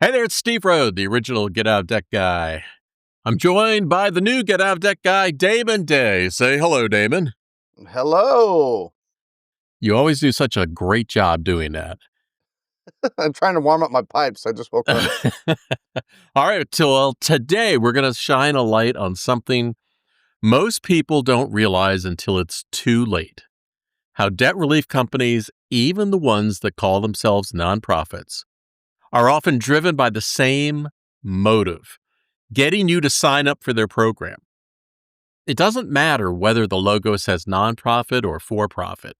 Hey there, it's Steve Rhode, the original Get Out of Deck guy. I'm joined by the new Get Out of Deck guy, Damon Day. Say hello, Damon. Hello. You always do such a great job doing that. I'm trying to warm up my pipes. I just woke up. All right, well, today we're going to shine a light on something most people don't realize until it's too late. How debt relief companies, even the ones that call themselves nonprofits, are often driven by the same motive, getting you to sign up for their program. It doesn't matter whether the logo says nonprofit or for-profit.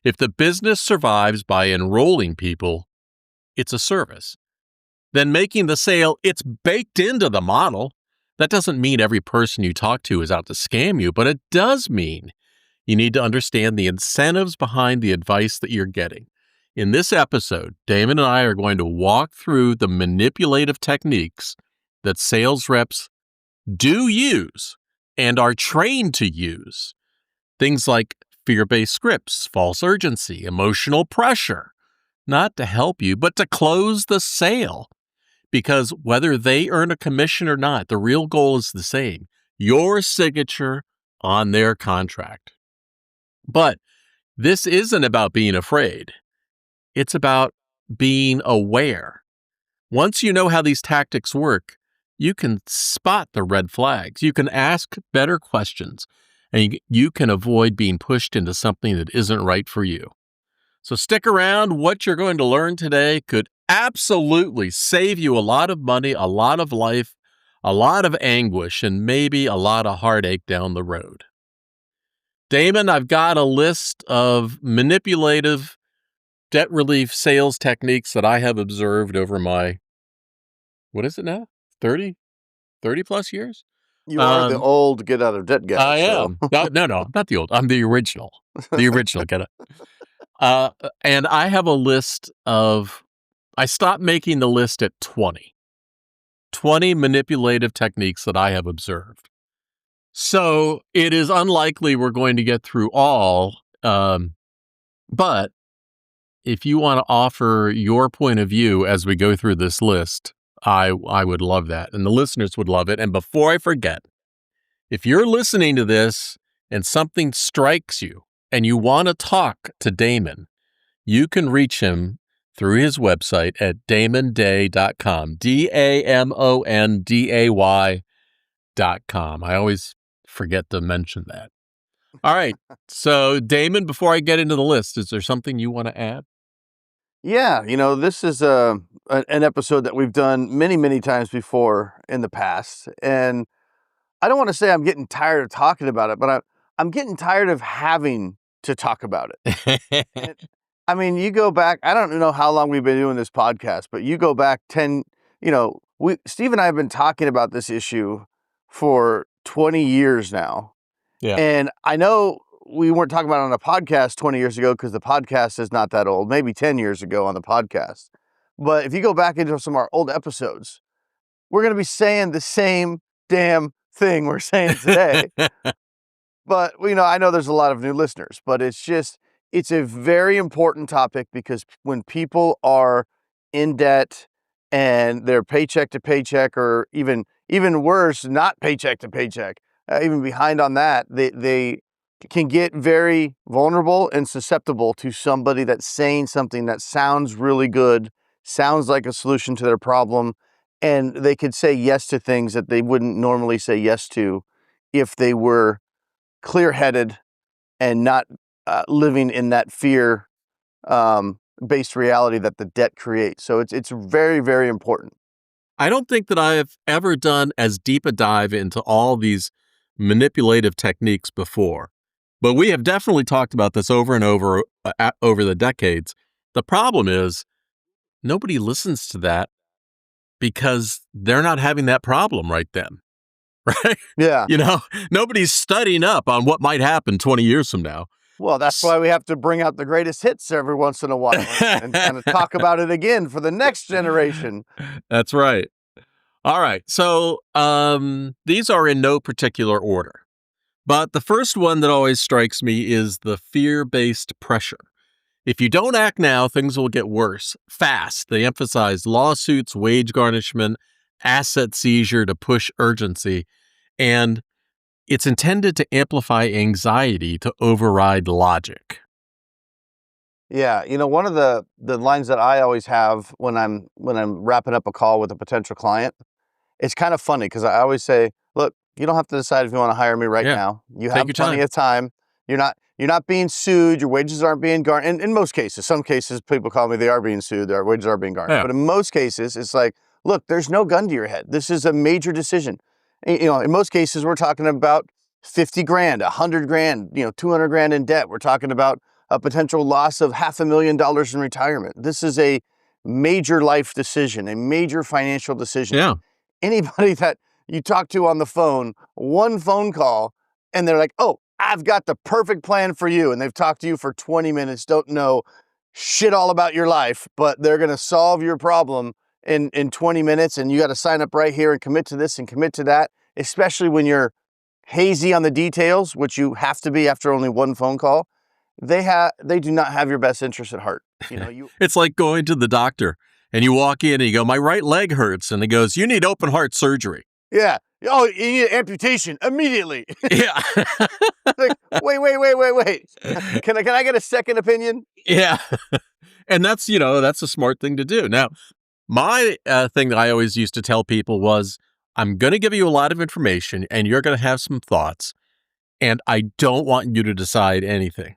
If the business survives by enrolling people, it's a service. Then making the sale, it's baked into the model. That doesn't mean every person you talk to is out to scam you, but it does mean you need to understand the incentives behind the advice that you're getting. In this episode, Damon and I are going to walk through the manipulative techniques that sales reps do use and are trained to use. Things like fear-based scripts, false urgency, emotional pressure, not to help you, but to close the sale. Because whether they earn a commission or not, the real goal is the same, your signature on their contract. But this isn't about being afraid. It's about being aware. Once you know how these tactics work, you can spot the red flags. You can ask better questions, and you can avoid being pushed into something that isn't right for you. So stick around. What you're going to learn today could absolutely save you a lot of money, a lot of life, a lot of anguish, and maybe a lot of heartache down the road. Damon, I've got a list of manipulative debt relief sales techniques that I have observed over my, what is it now? 30 plus years? You are the old Get Out of Debt guy. I am. No, not the old. I'm the original. The original Get Out. And I have a list of, I stopped making the list at 20. 20 manipulative techniques that I have observed. So it is unlikely we're going to get through all, but if you want to offer your point of view as we go through this list, I would love that, and the listeners would love it. And before I forget, if you're listening to this and something strikes you and you want to talk to Damon, you can reach him through his website at damonday.com, DAMONDAY.com. I always forget to mention that. All right. So, Damon, before I get into the list, is there something you want to add? Yeah, this is an episode that we've done many, many times before in the past. And I don't want to say I'm getting tired of talking about it, but I'm getting tired of having to talk about it. I mean, you go back, I don't know how long we've been doing this podcast, but you go back 10, Steve and I have been talking about this issue for 20 years now. Yeah. And I know we weren't talking about it on a podcast 20 years ago because the podcast is not that old, maybe 10 years ago on the podcast. But if you go back into some of our old episodes, we're going to be saying the same damn thing we're saying today. But, I know there's a lot of new listeners, but it's a very important topic because when people are in debt and they're paycheck to paycheck, or even worse, not paycheck to paycheck, even behind on that, they can get very vulnerable and susceptible to somebody that's saying something that sounds really good, sounds like a solution to their problem, and they could say yes to things that they wouldn't normally say yes to if they were clear-headed and not living in that fear based reality that the debt creates. So it's very, very important. I don't think that I have ever done as deep a dive into all these manipulative techniques before, but we have definitely talked about this over and over over the decades. The problem is nobody listens to that because they're not having that problem right then, right? Yeah. Nobody's studying up on what might happen 20 years from now. Well, that's why we have to bring out the greatest hits every once in a while and kind of talk about it again for the next generation. That's right. All right. So these are in no particular order. But the first one that always strikes me is the fear-based pressure. If you don't act now, things will get worse fast. They emphasize lawsuits, wage garnishment, asset seizure to push urgency. And it's intended to amplify anxiety to override logic. Yeah, one of the lines that I always have when I'm wrapping up a call with a potential client, it's kind of funny because I always say, "Look, you don't have to decide if you want to hire me right Yeah. now. You Take have your plenty time. of time. You're not being sued. Your wages aren't being garnished. In most cases, some cases people call me, they are being sued. Their wages are being garnished. Yeah. But in most cases, it's like, look, there's no gun to your head. This is a major decision. In most cases, we're talking about 50 grand, 100 grand, 200 grand in debt. We're talking about a potential loss of $500,000 in retirement. This is a major life decision, a major financial decision. Yeah. Anybody that you talk to on the phone, one phone call, and they're like, "Oh, I've got the perfect plan for you." And they've talked to you for 20 minutes, don't know shit all about your life, but they're going to solve your problem in 20 minutes. And you got to sign up right here and commit to this and commit to that, especially when you're hazy on the details, which you have to be after only one phone call. They do not have your best interest at heart. It's like going to the doctor and you walk in and you go, "My right leg hurts." And he goes, "You need open heart surgery." Yeah. Oh, you need amputation immediately. Yeah. Like, wait. Can I get a second opinion? Yeah. And that's a smart thing to do. Now, my thing that I always used to tell people was, I'm going to give you a lot of information and you're going to have some thoughts. And I don't want you to decide anything.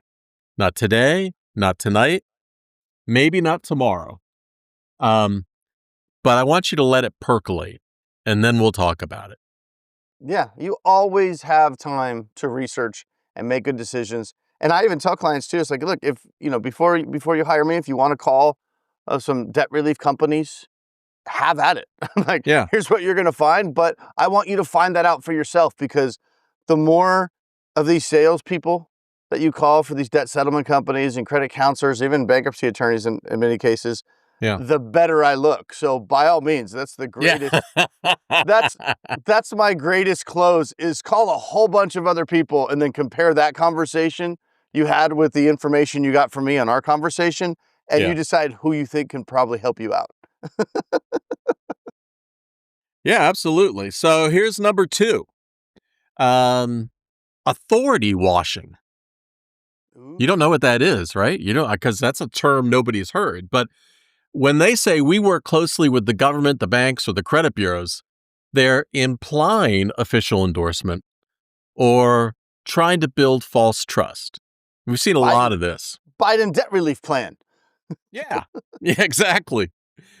Not today, not tonight, maybe not tomorrow. But I want you to let it percolate and then we'll talk about it. Yeah, you always have time to research and make good decisions. And I even tell clients too, it's like, look, if, before you hire me, if you want to call some debt relief companies, have at it. Like, Yeah. here's what you're going to find. But I want you to find that out for yourself, because the more of these salespeople that you call for these debt settlement companies and credit counselors, even bankruptcy attorneys in many cases, Yeah. the better I look. So by all means, that's the greatest. That's my greatest close, is call a whole bunch of other people and then compare that conversation you had with the information you got from me on our conversation, and Yeah. you decide who you think can probably help you out. Yeah, absolutely. So here's number 2. Authority washing. You don't know what that is, right? You know, because that's a term nobody's heard. But when they say we work closely with the government, the banks, or the credit bureaus, they're implying official endorsement or trying to build false trust. We've seen a lot of this. Biden debt relief plan. Yeah. Yeah, exactly.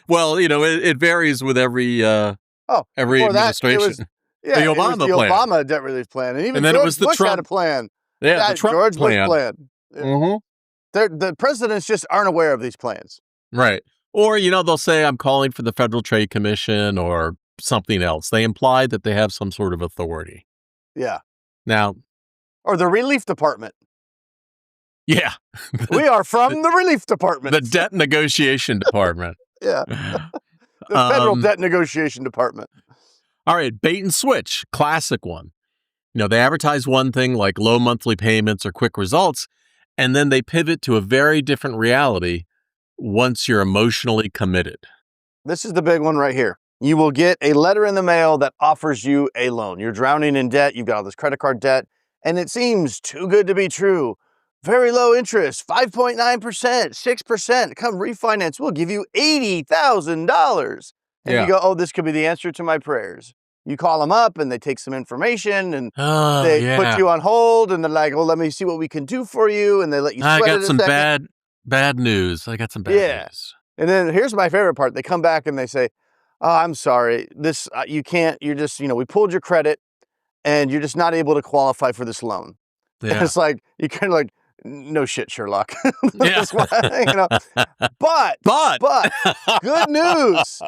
Well, it varies with every Before that, it administration. was, yeah, The it was Obama the plan. Obama debt relief plan. And even And then it George was the Bush had a Trump. plan. Yeah, the That Trump George plan. Bush plan. Mm-hmm. The presidents just aren't aware of these plans. Right. Or, they'll say, I'm calling for the Federal Trade Commission or something else. They imply that they have some sort of authority. Yeah. Now, Or the relief department. yeah. We are from the relief department. The debt negotiation department. Yeah. The federal debt negotiation department. All right. Bait and switch. Classic one. They advertise one thing like low monthly payments or quick results, and then they pivot to a very different reality once you're emotionally committed. This is the big one right here. You will get a letter in the mail that offers you a loan. You're drowning in debt. You've got all this credit card debt, and it seems too good to be true. Very low interest, 5.9%, 6%. Come refinance. We'll give you $80,000. And you go, oh, this could be the answer to my prayers. You call them up and they take some information and they put you on hold and they're like, well, let me see what we can do for you. And they let you sweat I got it some a second. bad news. I got some bad news. And then here's my favorite part. They come back and they say, oh, I'm sorry. This, you can't, you're just, we pulled your credit and you're just not able to qualify for this loan. Yeah. And it's like, you kind of like, no shit, Sherlock. Yeah. But good news.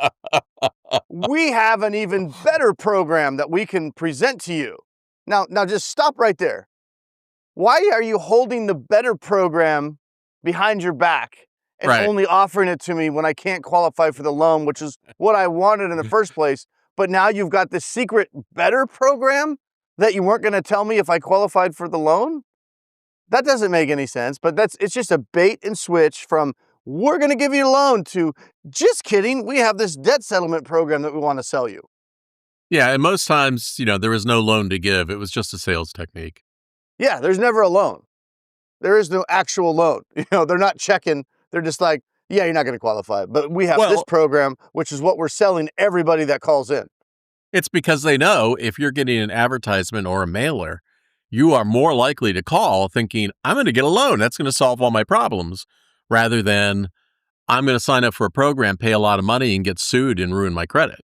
We have an even better program that we can present to you. Now just stop right there. Why are you holding the better program behind your back and only offering it to me when I can't qualify for the loan, which is what I wanted in the first place? But now you've got this secret better program that you weren't going to tell me if I qualified for the loan? That doesn't make any sense, but it's just a bait and switch from we're going to give you a loan to just kidding. We have this debt settlement program that we want to sell you. Yeah, and most times, there was no loan to give. It was just a sales technique. Yeah, there's never a loan. There is no actual loan. They're not checking. They're just like, yeah, you're not going to qualify. But we have this program, which is what we're selling everybody that calls in. It's because they know if you're getting an advertisement or a mailer, you are more likely to call thinking, I'm going to get a loan. That's going to solve all my problems, rather than I'm going to sign up for a program, pay a lot of money, and get sued and ruin my credit.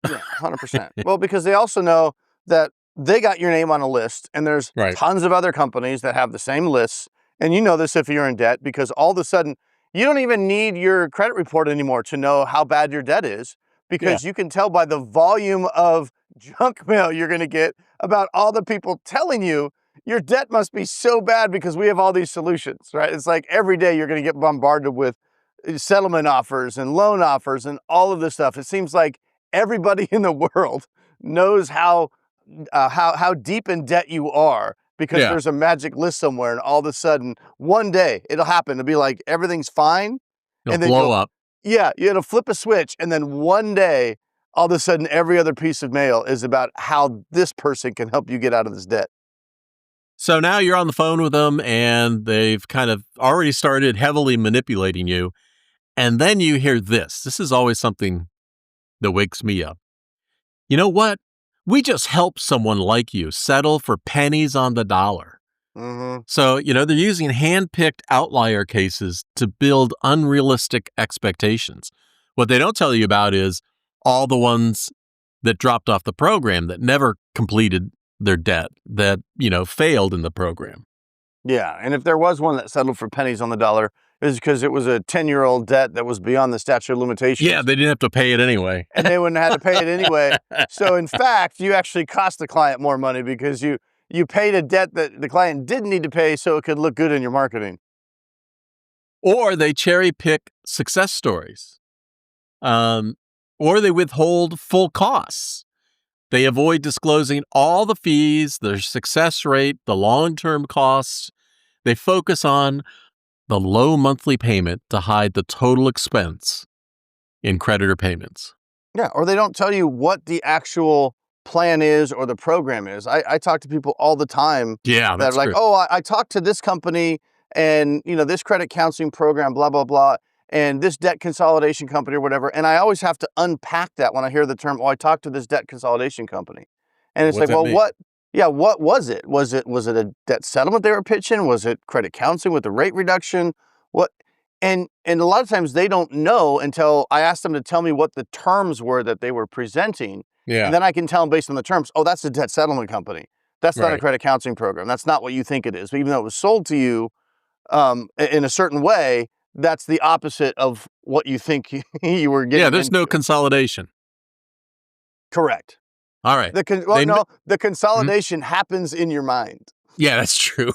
Yeah, 100%. Well, because they also know that they got your name on a list, and there's tons of other companies that have the same lists. And you know this if you're in debt, because all of a sudden, you don't even need your credit report anymore to know how bad your debt is, because you can tell by the volume of junk mail you're going to get about all the people telling you your debt must be so bad because we have all these solutions, right? It's like every day you're going to get bombarded with settlement offers and loan offers and all of this stuff. It seems like everybody in the world knows how deep in debt you are, because there's a magic list somewhere, and all of a sudden one day it'll happen. It'll be like everything's fine, and then blow up. Yeah, it'll flip a switch, and then one day all of a sudden every other piece of mail is about how this person can help you get out of this debt. So now you're on the phone with them, and they've kind of already started heavily manipulating you. And then you hear this. This is always something that wakes me up. You know what? We just help someone like you settle for pennies on the dollar. Mm-hmm. So, they're using hand-picked outlier cases to build unrealistic expectations. What they don't tell you about is all the ones that dropped off the program that never completed their debt, that, failed in the program. Yeah, and if there was one that settled for pennies on the dollar, it was because it was a 10-year-old debt that was beyond the statute of limitations. Yeah, they didn't have to pay it anyway. And they wouldn't have had to pay it anyway. So in fact, you actually cost the client more money because you paid a debt that the client didn't need to pay so it could look good in your marketing. Or they cherry pick success stories. Or they withhold full costs. They avoid disclosing all the fees, their success rate, the long-term costs. They focus on the low monthly payment to hide the total expense in creditor payments. Yeah, or they don't tell you what the actual plan is or the program is. I talk to people all the time that are like, true. oh, I talked to this company and, this credit counseling program, blah, blah, blah, and this debt consolidation company or whatever. And I always have to unpack that when I hear the term, oh, I talked to this debt consolidation company. And it's What's like, well, mean? what was it? Was it a debt settlement they were pitching? Was it credit counseling with the rate reduction? What? And a lot of times they don't know until I ask them to tell me what the terms were that they were presenting. Yeah. And then I can tell them based on the terms, oh, that's a debt settlement company. That's not a credit counseling program. That's not what you think it is. But even though it was sold to you in a certain way, that's the opposite of what you think you were getting. Yeah, there's no consolidation. Correct. All right. The consolidation happens in your mind. Yeah, that's true.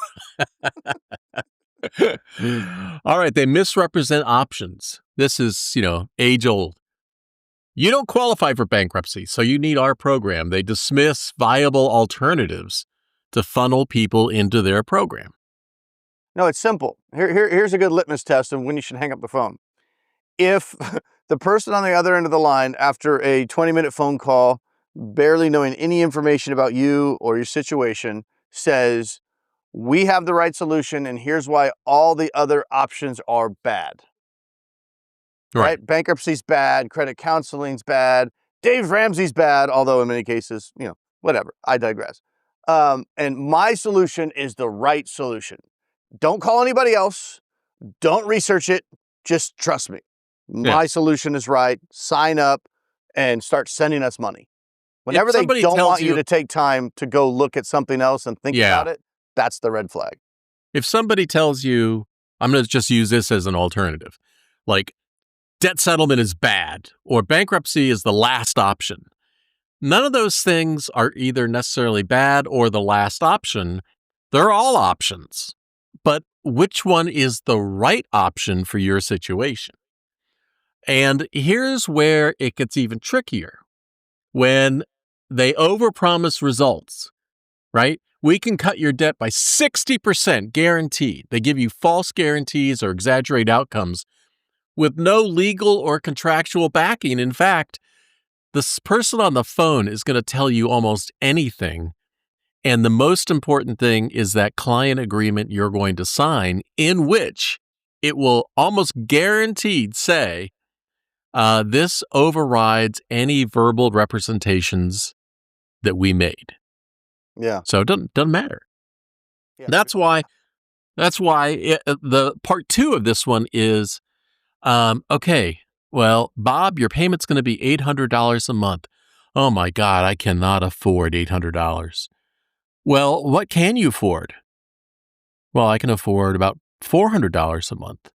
All right. They misrepresent options. This is, age old. You don't qualify for bankruptcy, so you need our program. They dismiss viable alternatives to funnel people into their program. No, it's simple. Here's a good litmus test of when you should hang up the phone. If the person on the other end of the line, after a 20-minute phone call, barely knowing any information about you or your situation, says, we have the right solution and here's why all the other options are bad. Right? Bankruptcy's bad, credit counseling's bad, Dave Ramsey's bad, although in many cases, whatever, I digress. And my solution is the right solution. Don't call anybody else. Don't research it. Just trust me. My solution is right. Sign up and start sending us money. Whenever they don't want you to take time to go look at something else and think about it, that's the red flag. If somebody tells you, I'm going to just use this as an alternative, like debt settlement is bad or bankruptcy is the last option, none of those things are either necessarily bad or the last option. They're all options. But which one is the right option for your situation? And here's where it gets even trickier. When they overpromise results, right? We can cut your debt by 60% guaranteed. They give you false guarantees or exaggerate outcomes with no legal or contractual backing. In fact, this person on the phone is going to tell you almost anything. And the most important thing is that client agreement you're going to sign, in which it will almost guaranteed say, this overrides any verbal representations that we made. Yeah. So it doesn't matter. Yeah. That's why the part 2 of this one is, okay, well, Bob, your payment's going to be $800 a month. Oh my God, I cannot afford $800. Well, what can you afford? Well, I can afford about $400 a month.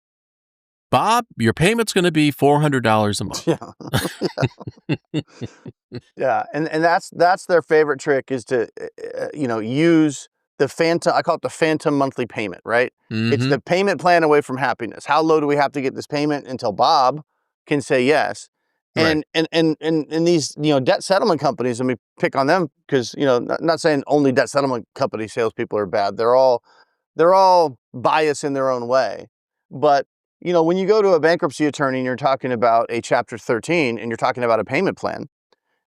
Bob, your payment's going to be $400 a month. Yeah. Yeah, and that's their favorite trick is to use the phantom. I call it the phantom monthly payment, right? It's the payment plan away from happiness. How low do we have to get this payment until Bob can say yes? Right. And these debt settlement companies, and we pick on them because not saying only debt settlement company salespeople are bad. They're all biased in their own way. But when you go to a bankruptcy attorney and you're talking about a Chapter 13 and you're talking about a payment plan,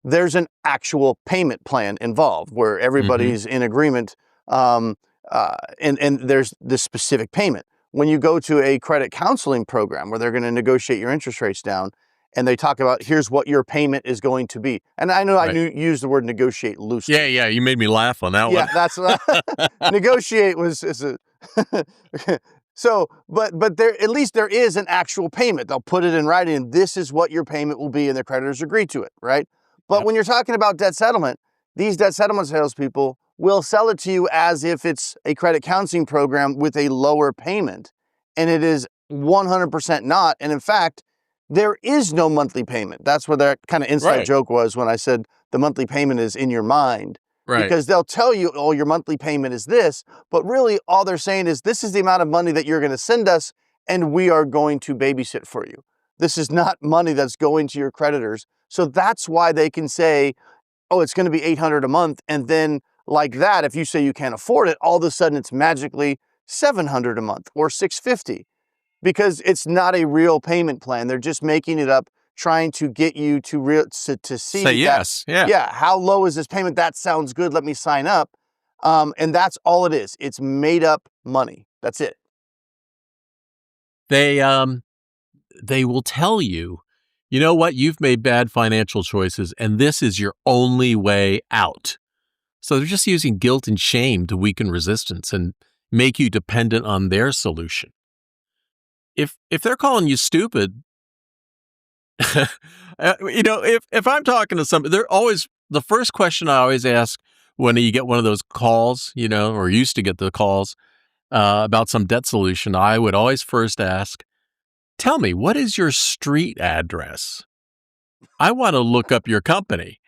there's an actual payment plan involved where everybody's in agreement, and there's this specific payment. When you go to a credit counseling program where they're going to negotiate your interest rates down, and they talk about here's what your payment is going to be. And I know Right. I use the word negotiate loosely. Yeah, you made me laugh on that one. Yeah, that's negotiate is a so, but there at least there is an actual payment. They'll put it in writing, and this is what your payment will be, and the creditors agree to it, right? But Yep. when you're talking about debt settlement, these debt settlement salespeople will sell it to you as if it's a credit counseling program with a lower payment, and it is 100% not. And in fact, there is no monthly payment. That's where that kind of inside Right. joke was when I said the monthly payment is in your mind. Right. Because they'll tell you, oh, your monthly payment is this, but really all they're saying is this is the amount of money that you're going to send us, and we are going to babysit for you. This is not money that's going to your creditors. So that's why they can say, oh, it's going to be $800 a month. And then like that, if you say you can't afford it, all of a sudden it's magically $700 a month or $650 because it's not a real payment plan. They're just making it up, trying to get you to see Say yes. yeah, how low is this payment? That sounds good. Let me sign up. And that's all it is. It's made up money. That's it. They will tell you, you know what, you've made bad financial choices, and this is your only way out. So they're just using guilt and shame to weaken resistance and make you dependent on their solution. If they're calling you stupid, if I'm talking to somebody, they're always the first question I always ask when you get one of those calls, or used to get the calls about some debt solution. I would always first ask, tell me, what is your street address? I want to look up your company.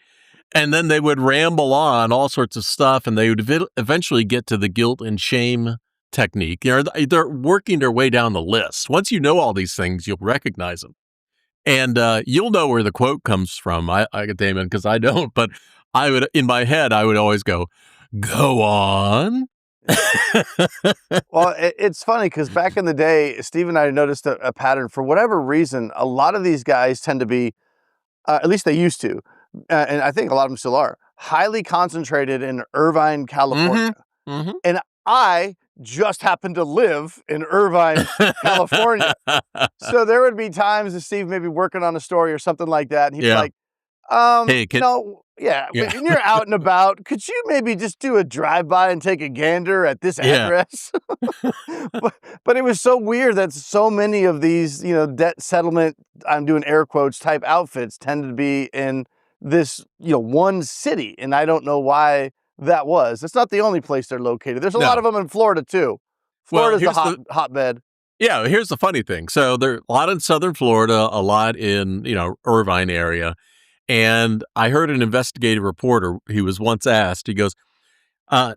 And then they would ramble on all sorts of stuff, and they would eventually get to the guilt and shame technique. They're working their way down the list. Once you know all these things, you'll recognize them. And you'll know where the quote comes from, Damon, because I don't. But in my head, I would always go on. Well, it's funny because back in the day, Steve and I noticed a pattern. For whatever reason, a lot of these guys tend to be, at least they used to, and I think a lot of them still are, highly concentrated in Irvine, California. And I just happened to live in Irvine, California. So there would be times that Steve may be working on a story or something like that, and he'd be like, hey, when you're out and about, could you maybe just do a drive-by and take a gander at this address? but it was so weird that so many of these, debt settlement, I'm doing air quotes, type outfits tended to be in this, one city. And I don't know why that was. It's not the only place they're located. There's a lot of them in Florida too. Florida's the hotbed. Yeah, here's the funny thing. So there are a lot in Southern Florida, a lot in, Irvine area. And I heard an investigative reporter, he was once asked, he goes,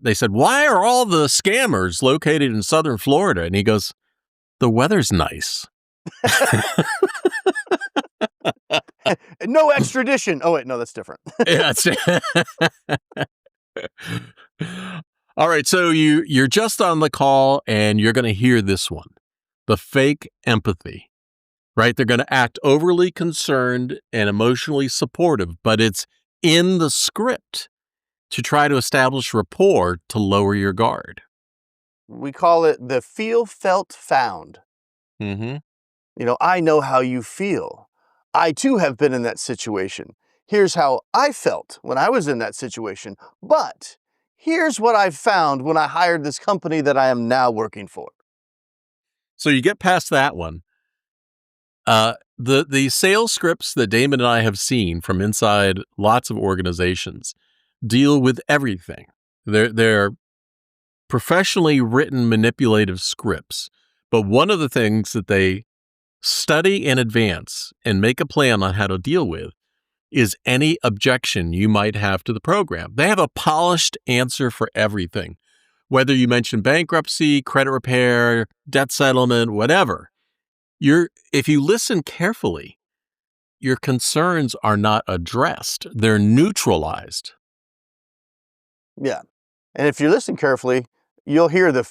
they said, why are all the scammers located in Southern Florida? And he goes, the weather's nice. No extradition. Oh, wait, no, that's different. Yeah, All right, so you're just on the call and you're going to hear this one. The fake empathy, right? They're going to act overly concerned and emotionally supportive, but it's in the script to try to establish rapport to lower your guard. We call it the feel, felt, found. Mm-hmm. I know how you feel. I too have been in that situation. Here's how I felt when I was in that situation. But here's what I found when I hired this company that I am now working for. So you get past that one. The sales scripts that Damon and I have seen from inside lots of organizations deal with everything. They're professionally written manipulative scripts. But one of the things that they study in advance and make a plan on how to deal with is any objection you might have to the program. They have a polished answer for everything. Whether you mention bankruptcy, credit repair, debt settlement, whatever, if you listen carefully, your concerns are not addressed. They're neutralized. Yeah. And if you listen carefully, you'll hear the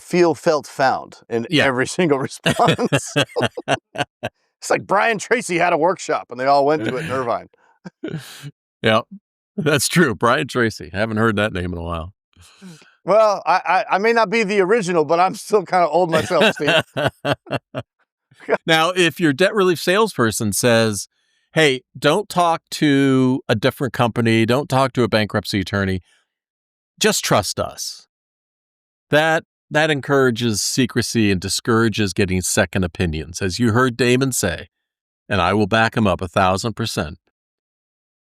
feel, felt, found in Yeah. every single response. It's like Brian Tracy had a workshop and they all went to it in Irvine. Yeah, that's true. Brian Tracy. Haven't heard that name in a while. Well, I may not be the original, but I'm still kind of old myself, Steve. Now, if your debt relief salesperson says, hey, don't talk to a different company, don't talk to a bankruptcy attorney, just trust us. That encourages secrecy and discourages getting second opinions, as you heard Damon say, and I will back him up 1,000%.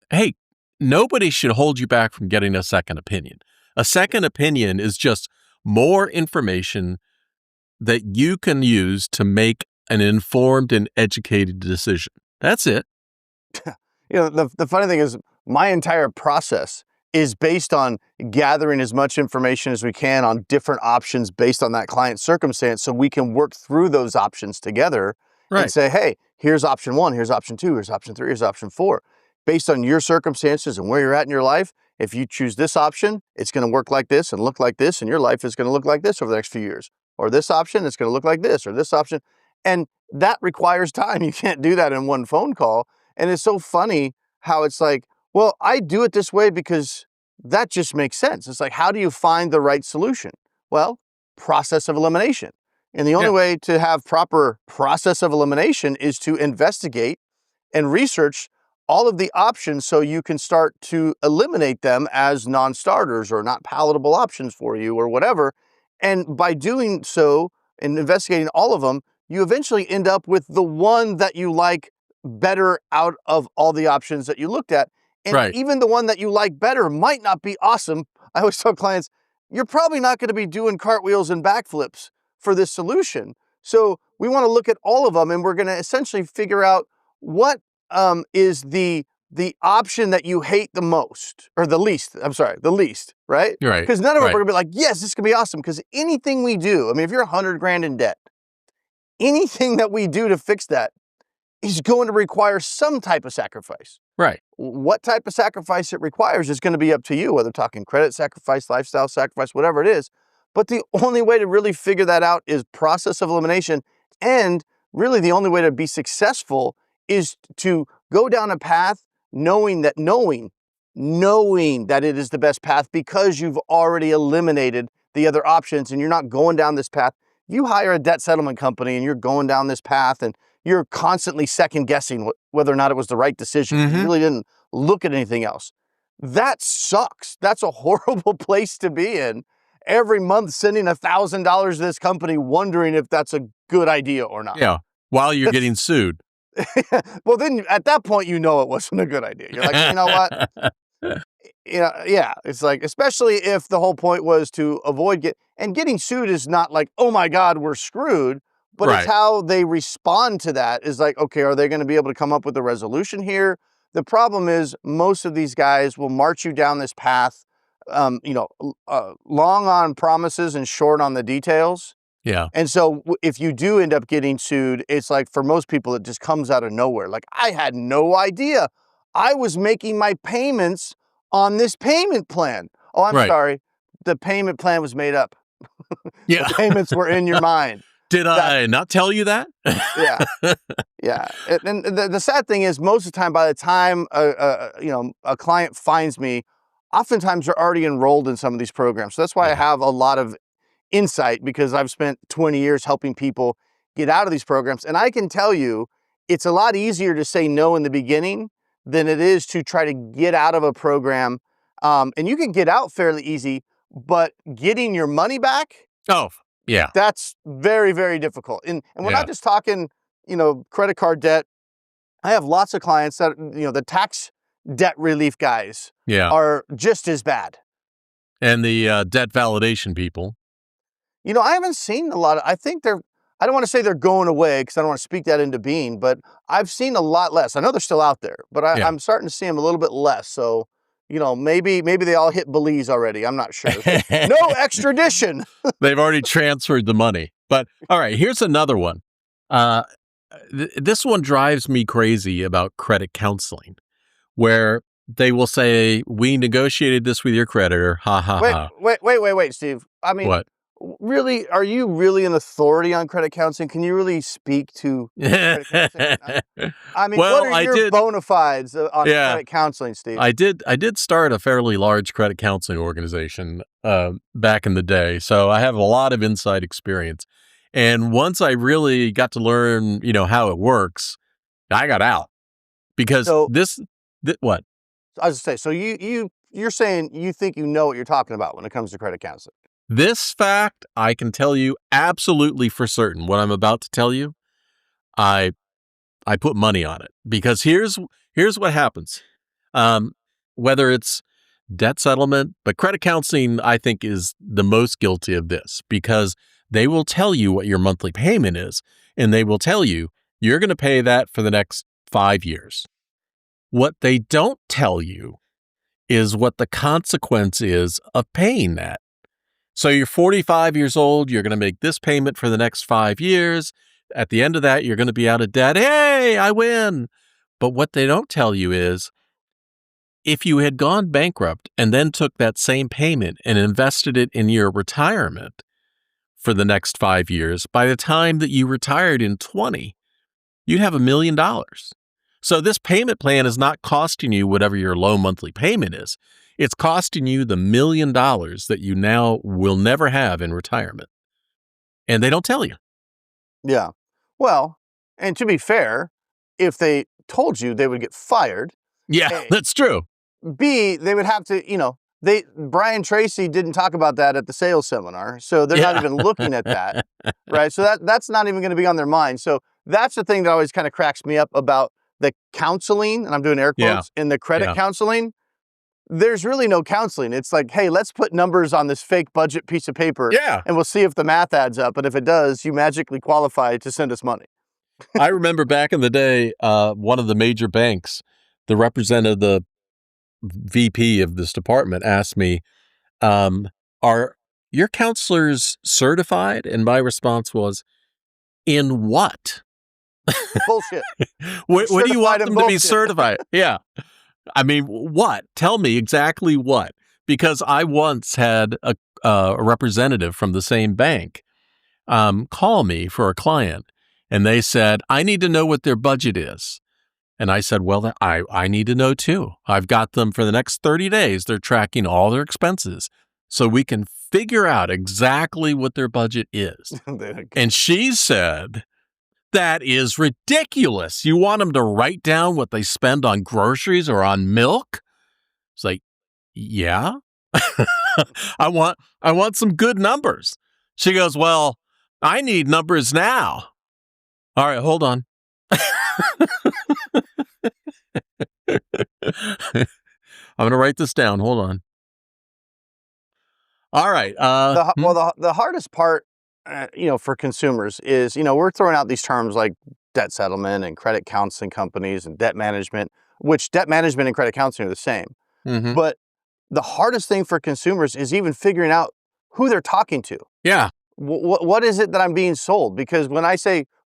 Hey, nobody should hold you back from getting a second opinion. A second opinion is just more information that you can use to make an informed and educated decision. That's it. The funny thing is my entire process is based on gathering as much information as we can on different options based on that client's circumstance so we can work through those options together and say, hey, here's option 1, here's option 2, here's option 3, here's option 4. Based on your circumstances and where you're at in your life, if you choose this option, it's going to work like this and look like this, and your life is going to look like this over the next few years. Or this option, it's going to look like this, or this option. And that requires time. You can't do that in one phone call. And it's so funny how it's like, well, I do it this way because that just makes sense. It's like, how do you find the right solution? Well, process of elimination. And the only way to have proper process of elimination is to investigate and research all of the options so you can start to eliminate them as non-starters or not palatable options for you or whatever. And by doing so and investigating all of them, you eventually end up with the one that you like better out of all the options that you looked at. And even the one that you like better might not be awesome. I always tell clients, you're probably not going to be doing cartwheels and backflips for this solution. So we want to look at all of them, and we're going to essentially figure out what is the option that you hate the most, or the least, the least, right? Right. Because none of them are going to be like, yes, this can be awesome. Because anything we do, I mean, if you're $100,000 in debt, anything that we do to fix that is going to require some type of sacrifice. Right. What type of sacrifice it requires is going to be up to you, whether talking credit sacrifice, lifestyle sacrifice, whatever it is. But the only way to really figure that out is process of elimination. And really the only way to be successful is to go down a path knowing that it is the best path because you've already eliminated the other options and you're not going down this path. You hire a debt settlement company and you're going down this path and you're constantly second guessing whether or not it was the right decision. You really didn't look at anything else. That sucks. That's a horrible place to be in. Every month sending $1,000 to this company wondering if that's a good idea or not. Yeah, while you're getting sued. Well, then at that point, you know it wasn't a good idea. You're like, you know what? It's like, especially if the whole point was to avoid getting sued is not like, oh my God, we're screwed. But it's how they respond to that is like, okay, are they going to be able to come up with a resolution here? The problem is most of these guys will march you down this path, long on promises and short on the details. Yeah. And so if you do end up getting sued, it's like for most people, it just comes out of nowhere. Like, I had no idea. I was making my payments on this payment plan. Oh, I'm sorry. the payment plan was made up. Yeah. The payments were in your mind. Did I not tell you that? Yeah. Yeah. And the sad thing is, most of the time, by the time a client finds me, oftentimes they're already enrolled in some of these programs. So that's why I Yeah. have a lot of insight, because I've spent 20 years helping people get out of these programs. And I can tell you, it's a lot easier to say no in the beginning than it is to try to get out of a program. And you can get out fairly easy, but getting your money back, Oh, yeah. that's very, very difficult. And we're Yeah. not just talking, credit card debt. I have lots of clients that, the tax debt relief guys Yeah. are just as bad. And the debt validation people. I haven't seen a lot of, I don't want to say they're going away, because I don't want to speak that into being, but I've seen a lot less. I know they're still out there, but Yeah. I'm starting to see them a little bit less. So, maybe they all hit Belize already. I'm not sure. No extradition. They've already transferred the money. But all right, here's another one. This one drives me crazy about credit counseling, where they will say, we negotiated this with your creditor. Ha ha ha. Wait, Steve. I mean, What? really, are you really an authority on credit counseling? Can you really speak to credit counseling? I mean, Well, what are your bona fides on credit counseling, Steve? I did start a fairly large credit counseling organization back in the day, so I have a lot of inside experience. And once I really got to learn, how it works, I got out, because what? I was gonna say, so you're saying you think you know what you're talking about when it comes to credit counseling. This fact, I can tell you absolutely for certain. What I'm about to tell you, I put money on it, because here's what happens. Whether it's debt settlement, but credit counseling, I think, is the most guilty of this, because they will tell you what your monthly payment is, and they will tell you you're going to pay that for the next 5 years. What they don't tell you is what the consequence is of paying that. So you're 45 years old, you're going to make this payment for the next 5 years. At the end of that, you're going to be out of debt. Hey, I win. But what they don't tell you is, if you had gone bankrupt and then took that same payment and invested it in your retirement for the next 5 years, by the time that you retired in 20, you'd have $1 million. So this payment plan is not costing you whatever your low monthly payment is. It's costing you the $1 million that you now will never have in retirement. And they don't tell you. Yeah. Well, and to be fair, if they told you, they would get fired. Yeah, that's true. B, they would have to, Brian Tracy didn't talk about that at the sales seminar, so they're not even looking at that, right? So that's not even going to be on their mind. So that's the thing that always kind of cracks me up about the counseling, and I'm doing air quotes, in the credit counseling. There's really no counseling. It's like, hey, let's put numbers on this fake budget piece of paper, and we'll see if the math adds up. And if it does, you magically qualify to send us money. I remember back in the day, one of the major banks, the representative, the VP of this department, asked me, are your counselors certified? And my response was, in what? Bullshit. What do you want them to be certified? Yeah. I mean, what? Tell me exactly what. Because I once had a representative from the same bank call me for a client, and they said, I need to know what their budget is. And I said, well, I need to know too. I've got them for the next 30 days. They're tracking all their expenses, so we can figure out exactly what their budget is. And she said, that is ridiculous. You want them to write down what they spend on groceries or on milk? It's like, yeah, I want some good numbers. She goes, well, I need numbers now. All right, hold on. I'm going to write this down. Hold on. All right. The hardest part, for consumers is, we're throwing out these terms like debt settlement and credit counseling companies and debt management, which debt management and credit counseling are the same. Mm-hmm. But the hardest thing for consumers is even figuring out who they're talking to. Yeah. What is it that I'm being sold? Because when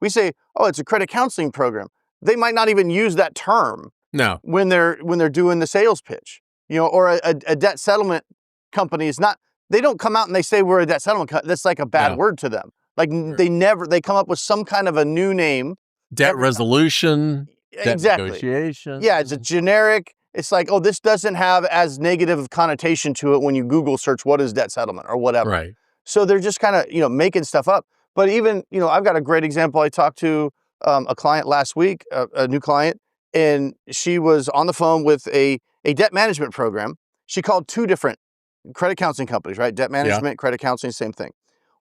we say, oh, it's a credit counseling program, they might not even use that term. No. When they're doing the sales pitch, or a debt settlement company is not. they don't come out and they say we're a debt settlement company. That's like a bad No. word to them. Like they come up with some kind of a new name. Debt every time. resolution, debt Exactly. negotiation. Yeah, it's a generic. It's like, oh, this doesn't have as negative of connotation to it when you Google search what is debt settlement or whatever. Right. So they're just kind of, making stuff up. But even, I've got a great example. I talked to a client last week, a new client, and she was on the phone with a debt management program. She called two different credit counseling companies, right? Debt management, credit counseling, same thing.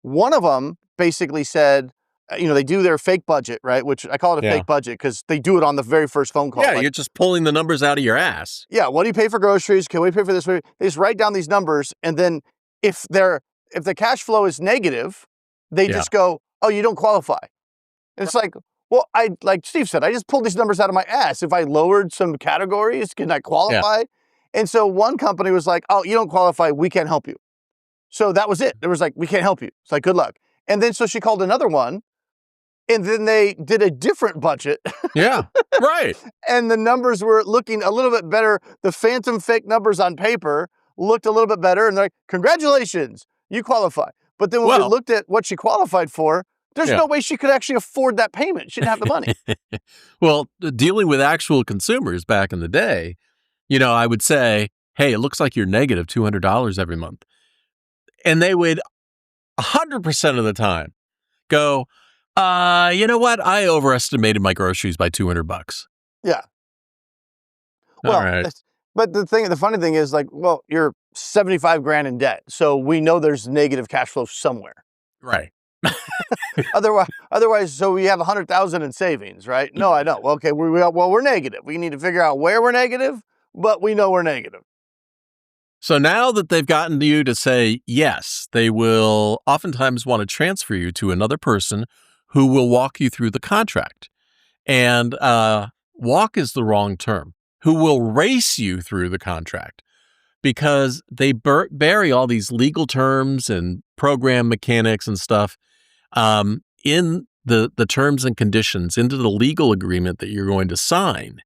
One of them basically said, they do their fake budget, right? Which I call it a fake budget because they do it on the very first phone call. Yeah, you're just pulling the numbers out of your ass. Yeah, what do you pay for groceries? Can we pay for this? They just write down these numbers, and then if the cash flow is negative, they just go, "Oh, you don't qualify." And it's like, well, like Steve said, I just pulled these numbers out of my ass. If I lowered some categories, can I qualify? Yeah. And so one company was like, "Oh, you don't qualify. We can't help you." So that was it. It was like, "We can't help you." It's like, good luck. And then so she called another one. And then they did a different budget. Yeah, right. And the numbers were looking a little bit better. The phantom fake numbers on paper looked a little bit better. And they're like, congratulations, you qualify. But then when we looked at what she qualified for, there's no way she could actually afford that payment. She didn't have the money. Well, dealing with actual consumers back in the day, I would say, hey, it looks like you're negative $200 every month. And they would 100% of the time go, you know what? I overestimated my groceries by $200. Yeah. All well, right. But the funny thing is, like, well, you're 75 grand in debt, so we know there's negative cash flow somewhere. Right. Otherwise, so we have 100,000 in savings, right? No, I don't. Well, okay, we're negative. We need to figure out where we're negative, but we know we're negative. So now that they've gotten you to say yes, they will oftentimes want to transfer you to another person who will walk you through the contract. And walk is the wrong term. Who will race you through the contract, because they bury all these legal terms and program mechanics and stuff in the terms and conditions, into the legal agreement that you're going to sign.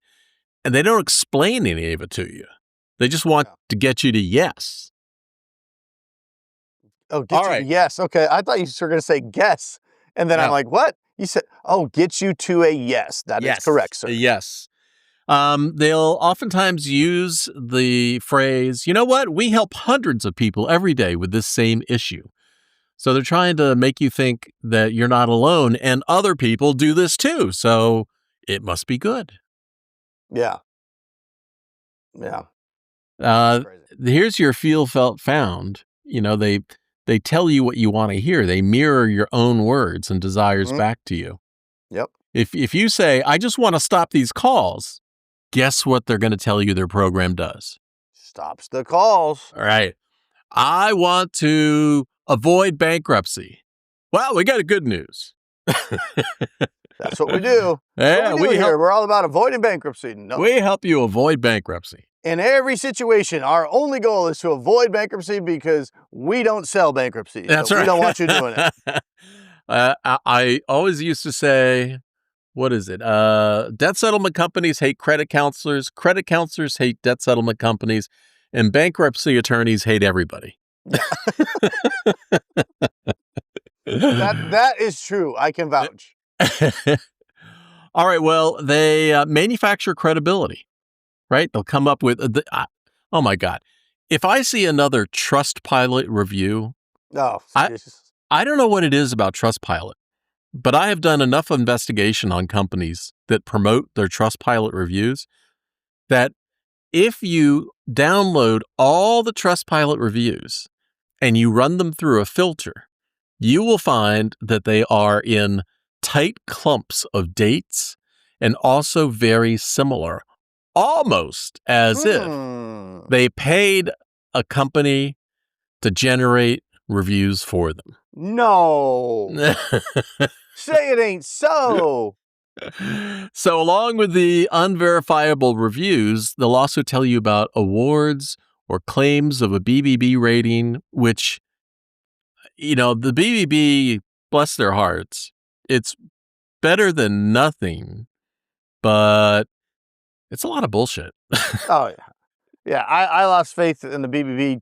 And they don't explain any of it to you. They just want to get you to yes. Oh, yes. Okay. I thought you were going to say guess. And then I'm like, what? You said, get you to a yes. That is correct, sir. Yes. They'll oftentimes use the phrase, you know what? We help hundreds of people every day with this same issue. So they're trying to make you think that you're not alone and other people do this too. So it must be good. Yeah. Yeah. Here's your feel, felt, found. They tell you what you want to hear. They mirror your own words and desires back to you. Yep. If you say, I just want to stop these calls, guess what they're going to tell you their program does? Stops the calls. All right. I want to avoid bankruptcy. Well, we got a good news. That's what we do. Yeah, we're all about avoiding bankruptcy. No. We help you avoid bankruptcy. In every situation, our only goal is to avoid bankruptcy because we don't sell bankruptcy. That's right. We don't want you doing it. I always used to say, what is it? Debt settlement companies hate credit counselors. Credit counselors hate debt settlement companies. And bankruptcy attorneys hate everybody. That is true. I can vouch. All right. Well, they manufacture credibility, right? They'll come up with, oh my God. If I see another Trustpilot review, I don't know what it is about Trustpilot, but I have done enough investigation on companies that promote their Trustpilot reviews that if you download all the Trustpilot reviews and you run them through a filter, you will find that they are in tight clumps of dates and also very similar, almost as if they paid a company to generate reviews for them. No. Say it ain't so. So along with the unverifiable reviews, they'll also tell you about awards or claims of a BBB rating, which, the BBB, bless their hearts, it's better than nothing, but it's a lot of bullshit. Oh, yeah. Yeah, I lost faith in the BBB,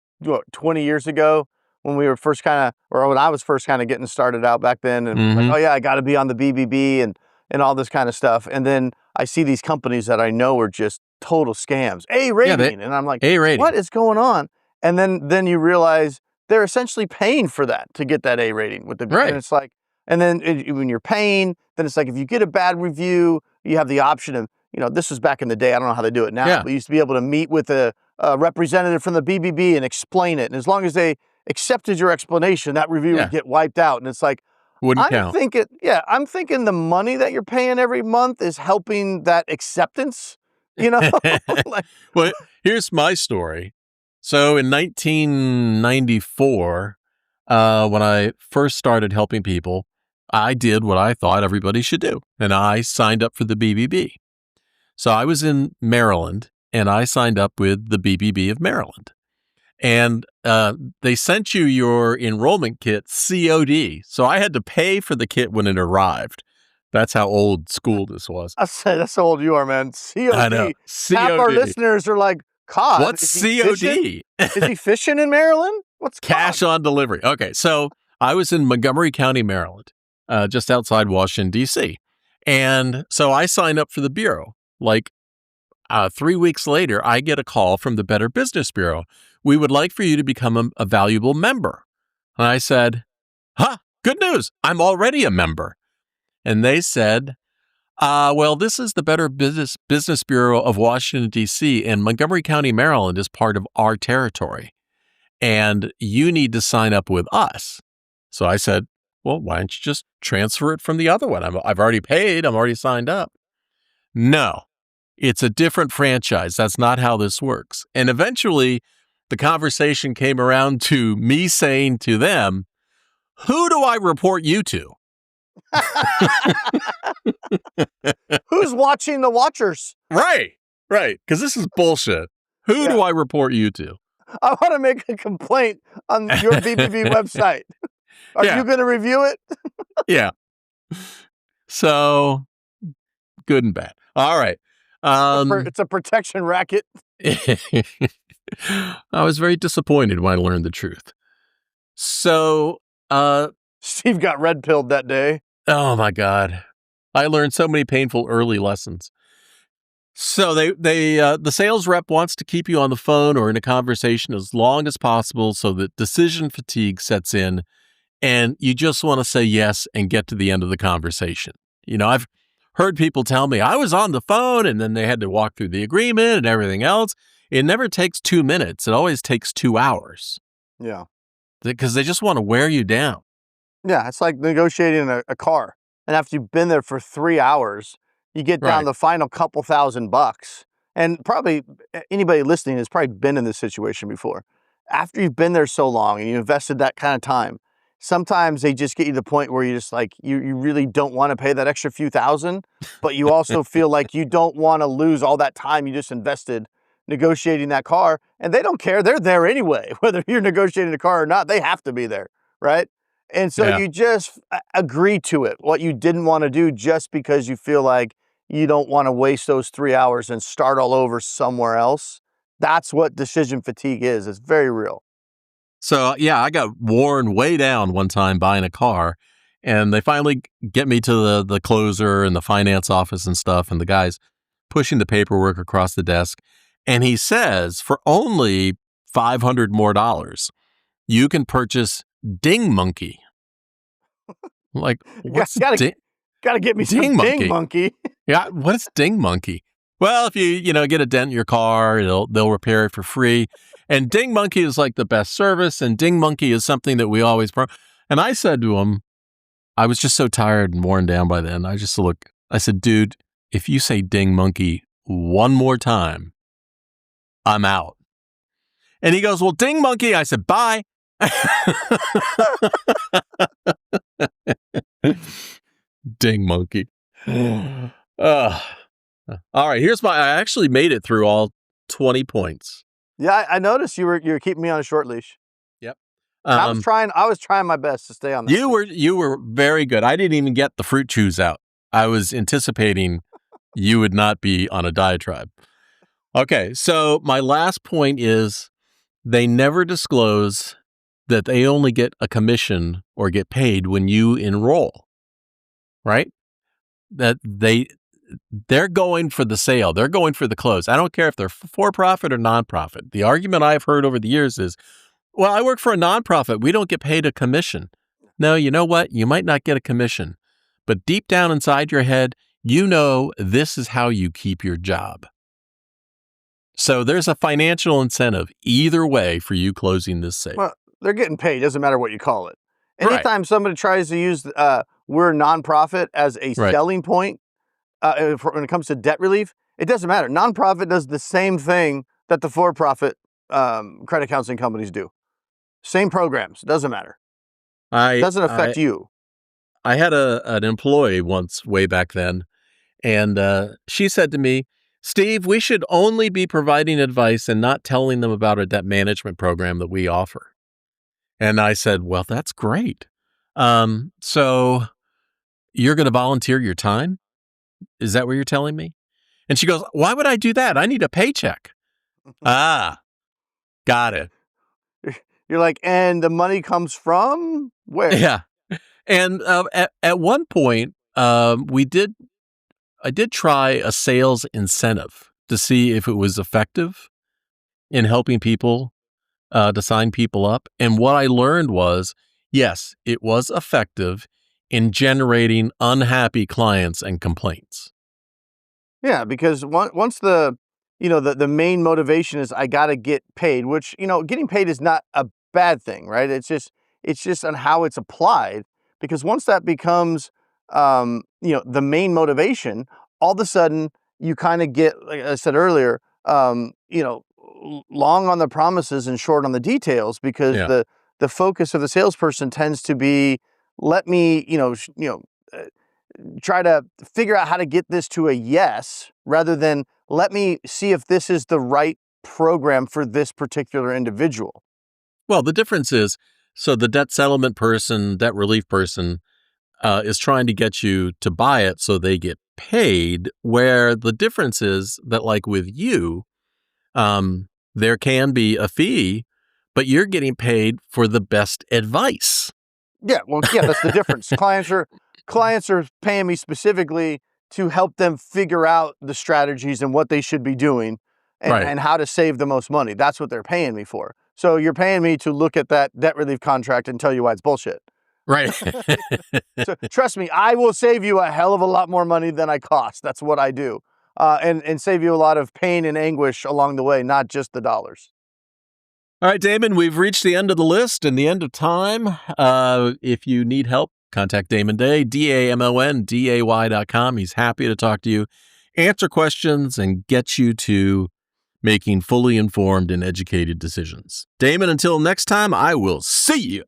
20 years ago when we were first or when I was first kind of getting started out back then, and like, Mhm. oh yeah, I got to be on the BBB and all this kind of stuff. And then I see these companies that I know are just total scams, A Yeah, they rating, and I'm like, A rating. what is going on? And then you realize they're essentially paying for that to get that A rating with and Right. it's like, and then when you're paying, then it's like if you get a bad review, you have the option of, this was back in the day. I don't know how they do it now, Yeah. but you used to be able to meet with a representative from the BBB and explain it. And as long as they accepted your explanation, that review Yeah. would get wiped out. And it's like, Wouldn't count. I'm thinking the money that you're paying every month is helping that acceptance, like, Well, here's my story. So in 1994, when I first started helping people, I did what I thought everybody should do, and I signed up for the BBB. So I was in Maryland, and I signed up with the BBB of Maryland. And they sent you your enrollment kit COD. So I had to pay for the kit when it arrived. That's how old school this was. I say that's how old you are, man. I know. COD. Half our COD. listeners are like, COD. What's COD? Is he fishing in Maryland? What's Cash COD? on delivery. Okay, so I was in Montgomery County, Maryland, just outside Washington, D.C. And so I signed up for the Bureau. Like 3 weeks later, I get a call from the Better Business Bureau. We would like for you to become a valuable member. And I said, good news. I'm already a member. And they said, well, this is the Better Business Bureau of Washington, D.C., and Montgomery County, Maryland is part of our territory. And you need to sign up with us. So I said, well, why don't you just transfer it from the other one? I've already paid. I'm already signed up. No, it's a different franchise. That's not how this works. And eventually, the conversation came around to me saying to them, who do I report you to? Who's watching the watchers? Right. Because this is bullshit. Who do I report you to? I want to make a complaint on your BBB website. Are you going to review it? Yeah. So, good and bad. All right. It's a protection racket. I was very disappointed when I learned the truth. So, Steve got red pilled that day. Oh my God. I learned so many painful early lessons. So the sales rep wants to keep you on the phone or in a conversation as long as possible so that decision fatigue sets in and you just want to say yes and get to the end of the conversation. I've heard people tell me I was on the phone and then they had to walk through the agreement and everything else. It never takes 2 minutes. It always takes 2 hours. Yeah. Because they just want to wear you down. Yeah, it's like negotiating a car. And after you've been there for 3 hours, you get down the final couple $1,000. And probably anybody listening has probably been in this situation before. After you've been there so long and you invested that kind of time, sometimes they just get you to the point where you just like, you really don't want to pay that extra few thousand, but you also feel like you don't want to lose all that time you just invested negotiating that car. And they don't care. They're there anyway. Whether you're negotiating a car or not, they have to be there, right? And so you just agree to it, what you didn't want to do just because you feel like you don't want to waste those 3 hours and start all over somewhere else. That's what decision fatigue is. It's very real. So, I got worn way down one time buying a car, and they finally get me to the closer and the finance office and stuff, and the guy's pushing the paperwork across the desk, and he says, for only $500 more, you can purchase Ding Monkey. Like, what's Gotta get me some Ding Monkey. Yeah, what is Ding Monkey? Well, if you get a dent in your car, they'll repair it for free. And Ding Monkey is like the best service, and Ding Monkey is something that we always And I said to him, I was just so tired and worn down by then. I said, dude, if you say Ding Monkey one more time, I'm out. And he goes, well, Ding Monkey. I said, bye. Ding Monkey. All right, I actually made it through all 20 points. Yeah, I noticed you were keeping me on a short leash. Yep. I was trying my best to stay on that. You were very good. I didn't even get the fruit chews out. I was anticipating you would not be on a diatribe. Okay, so my last point is they never disclose that they only get a commission or get paid when you enroll, right? That they're going for the sale. They're going for the close. I don't care if they're for-profit or nonprofit. The argument I've heard over the years is, well, I work for a nonprofit. We don't get paid a commission. No, you know what? You might not get a commission, but deep down inside your head, you know this is how you keep your job. So there's a financial incentive either way for you closing this sale. Well, they're getting paid. Doesn't matter what you call it. Right. Anytime somebody tries to use we're a nonprofit as a Right. selling point when it comes to debt relief, it doesn't matter. Nonprofit does the same thing that the for-profit credit counseling companies do. Same programs. Doesn't matter. It doesn't affect you. I had an employee once way back then, and she said to me, Steve, we should only be providing advice and not telling them about a debt management program that we offer. And I said, well, that's great. So you're going to volunteer your time? Is that what you're telling me? And she goes, why would I do that? I need a paycheck. Got it. You're like, and the money comes from where? Yeah. And at one point, I did try a sales incentive to see if it was effective in helping people to sign people up. And what I learned was, yes, it was effective in generating unhappy clients and complaints. Yeah, because once the main motivation is I got to get paid, which, getting paid is not a bad thing, right? It's just on how it's applied. Because once that becomes, the main motivation, all of a sudden you kind of get, like I said earlier, long on the promises and short on the details, because the focus of the salesperson tends to be, let me, try to figure out how to get this to a yes, rather than let me see if this is the right program for this particular individual. Well, the difference is, so the debt settlement person, debt relief person, is trying to get you to buy it so they get paid, where the difference is that, like with you, there can be a fee, but you're getting paid for the best advice. Yeah, well, that's the difference. Clients are paying me specifically to help them figure out the strategies and what they should be doing and how to save the most money. That's what they're paying me for. So you're paying me to look at that debt relief contract and tell you why it's bullshit. Right. So trust me, I will save you a hell of a lot more money than I cost. That's what I do. And save you a lot of pain and anguish along the way, not just the dollars. All right, Damon, we've reached the end of the list and the end of time. If you need help, contact Damon Day, DamonDay.com. He's happy to talk to you, answer questions, and get you to making fully informed and educated decisions. Damon, until next time, I will see you.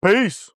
Peace.